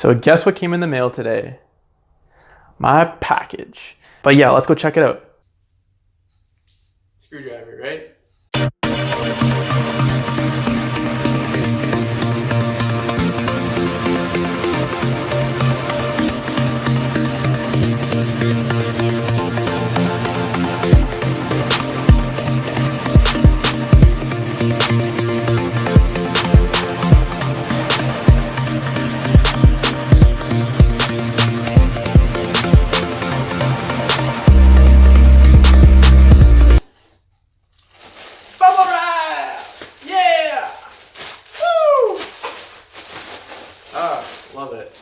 So guess what came in the mail today? My package. But yeah, let's go check it out. Screwdriver, right? Love it.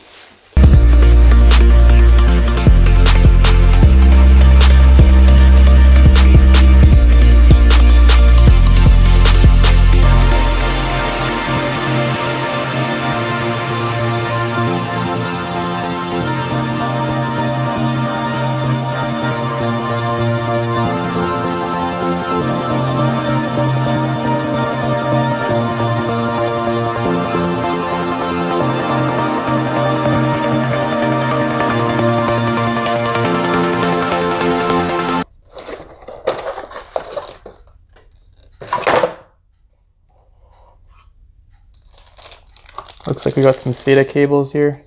Looks like we got some SATA cables here.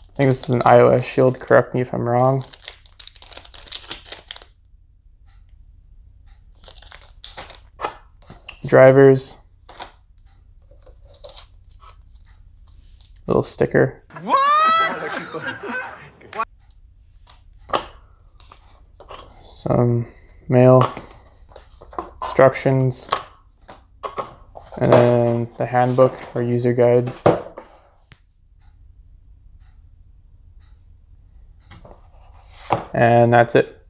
I think this is an iOS shield, correct me if I'm wrong. Drivers. Little sticker. What? Some mail, instructions, and then the handbook or user guide. And that's it.